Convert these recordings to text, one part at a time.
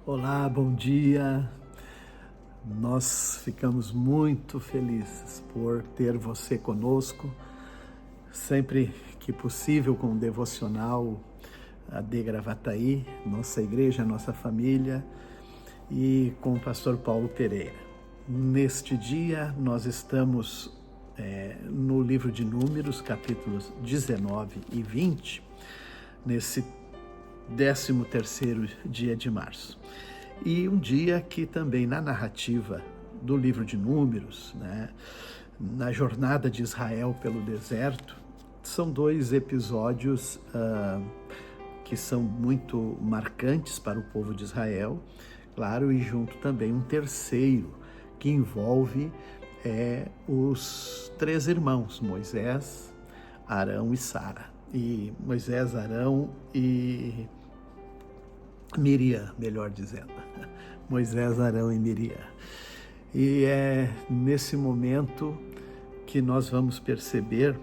Olá, bom dia. Nós ficamos muito felizes por ter você conosco, sempre que possível com o devocional AD Gravataí, nossa igreja, nossa família, e com o pastor Paulo Pereira. Neste dia nós estamos no livro de Números, capítulos 19 e 20, nesse 13º dia de março. E um dia que também na narrativa do livro de Números, na jornada de Israel pelo deserto, são dois episódios que são muito marcantes para o povo de Israel, claro, e junto também um terceiro que envolve os três irmãos, Moisés, Arão e Sara. E Moisés, Arão e Miriam, melhor dizendo. Moisés, Arão e Miriam. E é nesse momento que nós vamos perceber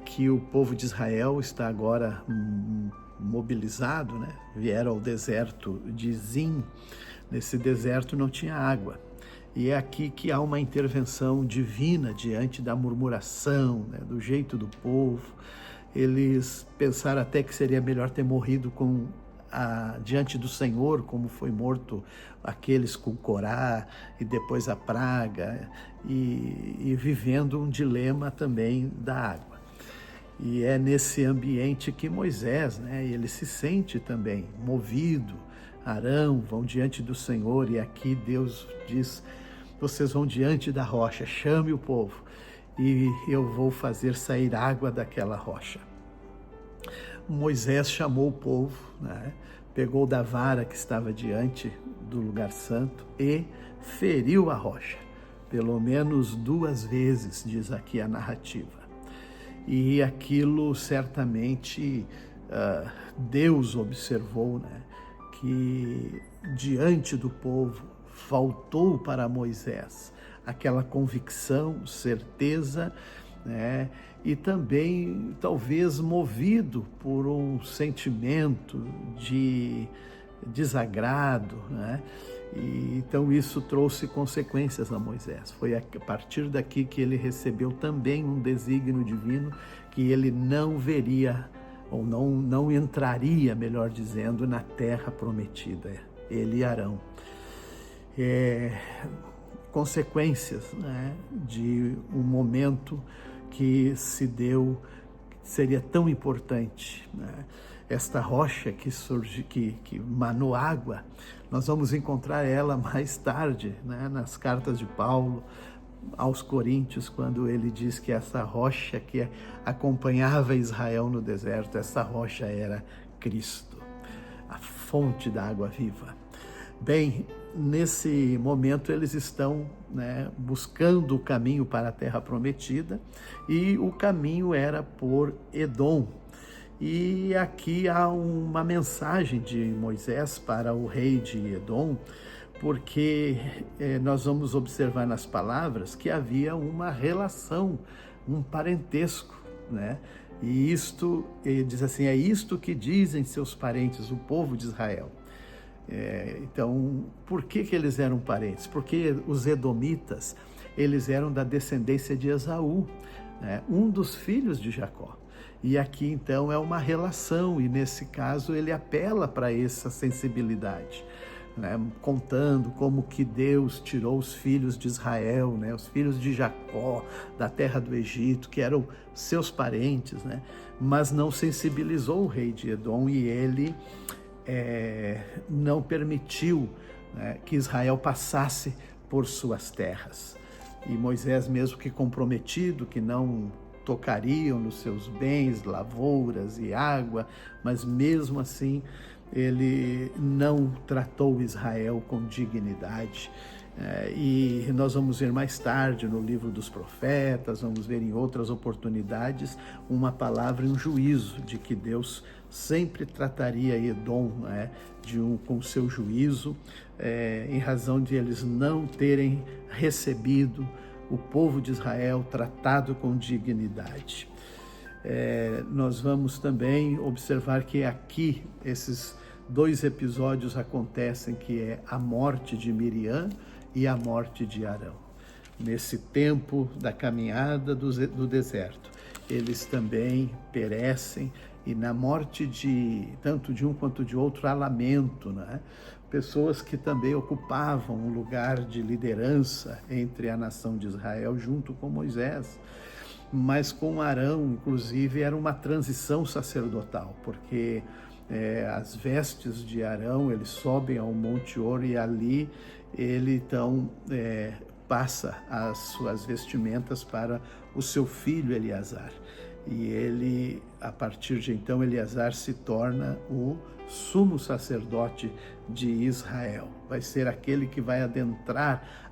que o povo de Israel está agora mobilizado, vieram ao deserto de Zin. Nesse deserto não tinha água. E é aqui que há uma intervenção divina diante da murmuração, do jeito do povo. Eles pensaram até que seria melhor ter morrido diante do Senhor, como foi morto aqueles com Corá e depois a praga, e vivendo um dilema também da água. E é nesse ambiente que Moisés, ele se sente também movido. Arão vão diante do Senhor, e aqui Deus diz: vocês vão diante da rocha, chame o povo e eu vou fazer sair água daquela rocha. Moisés chamou o povo, pegou da vara que estava diante do lugar santo e feriu a rocha, pelo menos 2 vezes, diz aqui a narrativa. E aquilo certamente Deus observou, que diante do povo faltou para Moisés aquela convicção, certeza, e também talvez movido por um sentimento de desagrado, E então isso trouxe consequências a Moisés. Foi a partir daqui que ele recebeu também um desígnio divino, que ele não veria, ou não entraria, melhor dizendo, na terra prometida, ele e Arão. Consequências de um momento que se deu, seria tão importante. Esta rocha que surge, que manou água, nós vamos encontrar ela mais tarde, nas cartas de Paulo aos Coríntios, quando ele diz que essa rocha que acompanhava Israel no deserto, essa rocha era Cristo, a fonte da água viva. Bem, nesse momento eles estão buscando o caminho para a terra prometida, e o caminho era por Edom. E aqui há uma mensagem de Moisés para o rei de Edom, porque nós vamos observar nas palavras que havia uma relação, um parentesco, E isto, ele diz assim, é isto que dizem seus parentes, o povo de Israel. Então, por que eles eram parentes? Porque os edomitas, eles eram da descendência de Esaú, um dos filhos de Jacó. E aqui, então, é uma relação, e nesse caso ele apela para essa sensibilidade, contando como que Deus tirou os filhos de Israel, os filhos de Jacó, da terra do Egito, que eram seus parentes, mas não sensibilizou o rei de Edom, e ele não permitiu que Israel passasse por suas terras. E Moisés, mesmo que comprometido, que não tocariam nos seus bens, lavouras e água, mas mesmo assim ele não tratou Israel com dignidade. E nós vamos ver mais tarde no livro dos profetas, vamos ver em outras oportunidades uma palavra e um juízo de que Deus sempre trataria Edom com seu juízo, em razão de eles não terem recebido o povo de Israel tratado com dignidade. Nós vamos também observar que aqui esses 2 episódios acontecem, que é a morte de Miriam e a morte de Arão. Nesse tempo da caminhada do deserto, eles também perecem, e na morte tanto de um quanto de outro há lamento, né? Pessoas que também ocupavam um lugar de liderança entre a nação de Israel, junto com Moisés. Mas com Arão, inclusive, era uma transição sacerdotal, porque as vestes de Arão, eles sobem ao Monte Hor, e ali ele então passa as suas vestimentas para o seu filho Eleazar. E ele, a partir de então, Eleazar se torna o sumo sacerdote de Israel. Vai ser aquele que vai adentrar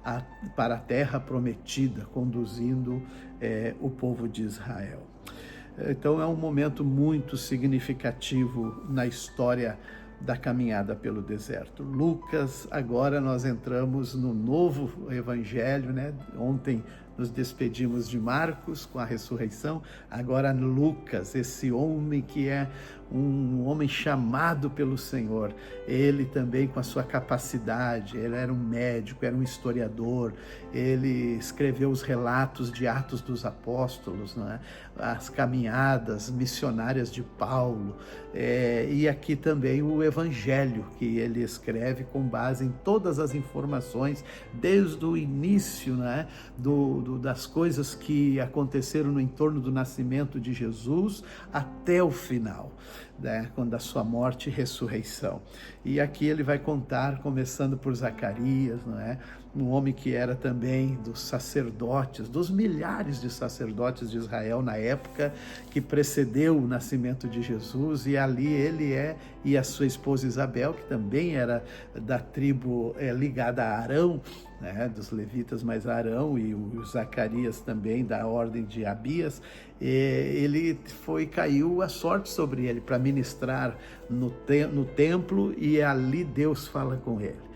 para a terra prometida, conduzindo o povo de Israel. Então é um momento muito significativo na história da caminhada pelo deserto. Lucas, agora nós entramos no novo evangelho, né? Ontem nos despedimos de Marcos com a ressurreição, agora Lucas, esse homem que é um homem chamado pelo Senhor, ele também com a sua capacidade, ele era um médico, era um historiador, ele escreveu os relatos de Atos dos Apóstolos, né? As caminhadas missionárias de Paulo, e aqui também o Evangelho que ele escreve com base em todas as informações, desde o início, né? Das coisas que aconteceram no entorno do nascimento de Jesus até o final, né, quando a sua morte e ressurreição. E aqui ele vai contar, começando por Zacarias, não é? Um homem que era também dos sacerdotes, dos milhares de sacerdotes de Israel na época que precedeu o nascimento de Jesus, e ali ele e a sua esposa Isabel, que também era da tribo ligada a Arão, né, dos levitas, mas Arão, e o Zacarias também da ordem de Abias, caiu a sorte sobre ele para ministrar no templo, e ali Deus fala com ele.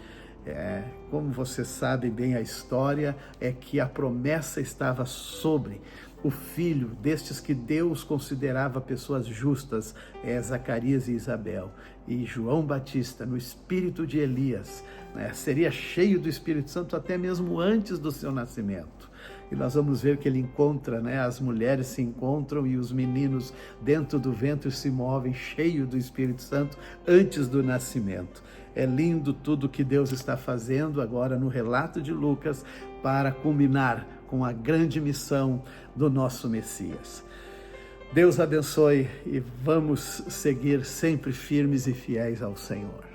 Como você sabe bem a história, é que a promessa estava sobre o filho destes que Deus considerava pessoas justas, Zacarias e Isabel. E João Batista, no espírito de Elias, né, seria cheio do Espírito Santo até mesmo antes do seu nascimento. E nós vamos ver que ele encontra, né, as mulheres se encontram e os meninos dentro do ventre se movem cheio do Espírito Santo antes do nascimento. É lindo tudo que Deus está fazendo agora no relato de Lucas para culminar com a grande missão do nosso Messias. Deus abençoe e vamos seguir sempre firmes e fiéis ao Senhor.